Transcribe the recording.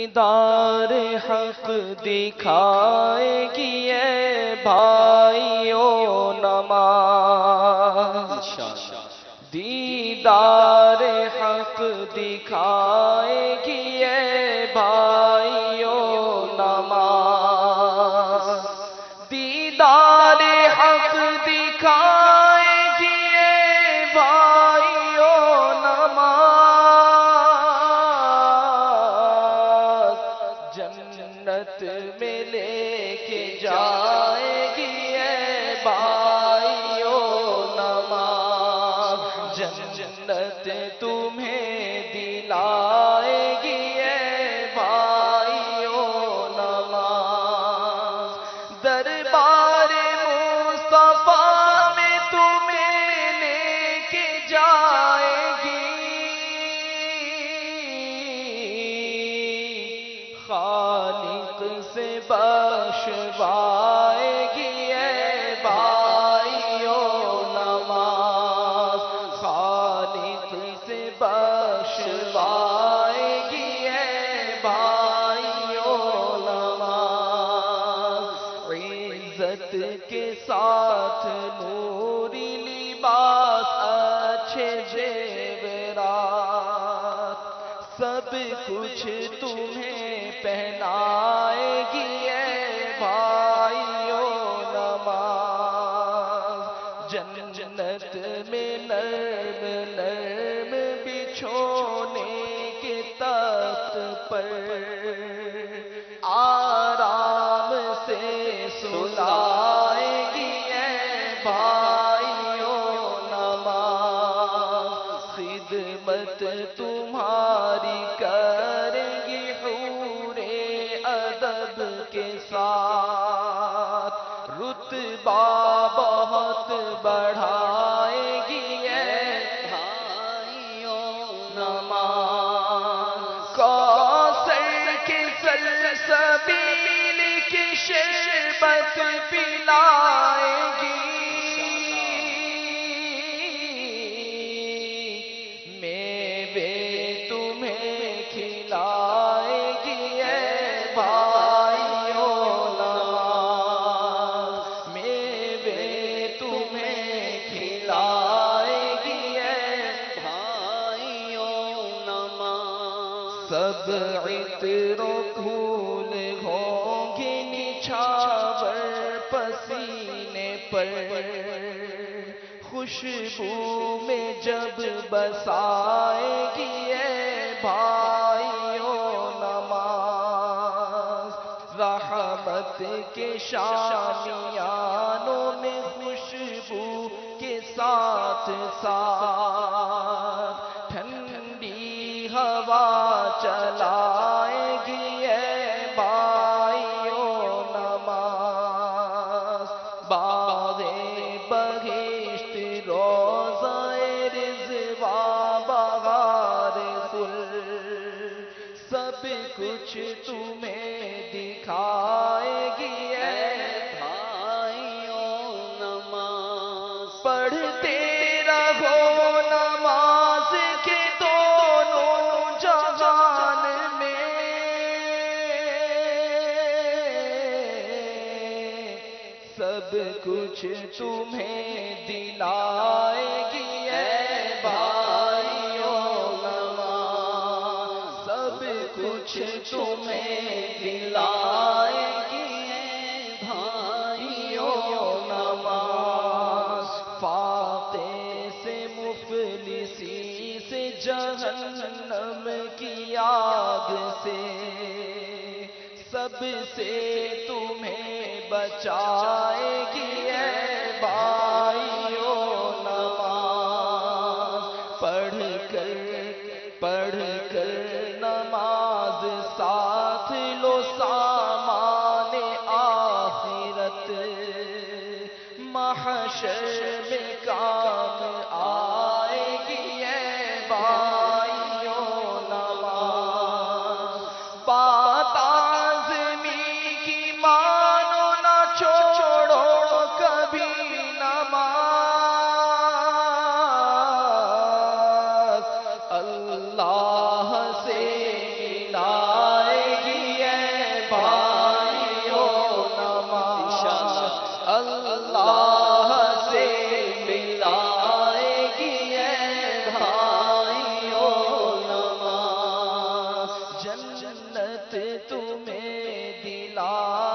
دیدار حق دکھائے گی اے بھائیو نماز، دیدار حق دکھائے گی اے بھائیو نماز، دیدار حق دکھائے گی اے بھائیو نماز، جنت میں لے کے جائے گی اے بھائیو نماز، جنت تمہیں دلائے گی اے بھائیو نماز، دربار مصطفیٰ میں تمہیں لے کے جائے گی، خالق سے بخشوائے گی اے بھائیو نماز، خالق سے بخشوائے گی اے بھائیو نماز، عزت کے ساتھ نوری لباس اچھے زیورات، سب کچھ تمہیں پہنائے گی اے بھائیو نماز، جنت میں نرم نرم بچھونے کے تخت پر آرام سے سلائے گی اے بھائیو نماز، خدمت تمہاری کریں گی حور ادب کے ساتھ، رتبہ بہت بڑھائے گی اے بھائیو نماز، کوثر کے سلسبیل کی شربت پلائے گی، میوے تمہیں کھلائے گی اے بھائیو نماز، میوے تمہیں کھلائے گی اے بھائیو نماز، سب عطر و پھول ہوں گے نچھاور پسینے پر، خوشبو میں جب بسائے گی اے بھائیو نماز، رحمت کے شامیانوں میں خوشبو کے ساتھ ساتھ ٹھنڈی ہوا چلائے گی اے بھائیو نماز، باغ بہشت روضہ رضوان بہار گل، سب کچھ تمہیں دکھائے گی اے بھائیو نماز، پڑھتے رہو نماز کے دونوں جہان میں، سب کچھ تمہیں دلائے گی اے بھائیو نماز، سب کچھ تمہیں دلائے گی اے بھائیو نماز، فاقے سے مفلسی سے جہنم کی آگ سے، سب سے تمہیں بچائے گی اے بھائیو نماز، پڑھ کر نماز ساتھ لو سامان آخرت، محشر میں کام آئے گی اے بھائیو نماز، بات آزمی کی مانو نہ چھوڑو کبھی نماز، اللہ سے ملائے اللہ سے ملائے گی اے بھائیو نماز، جنت تمہیں دلا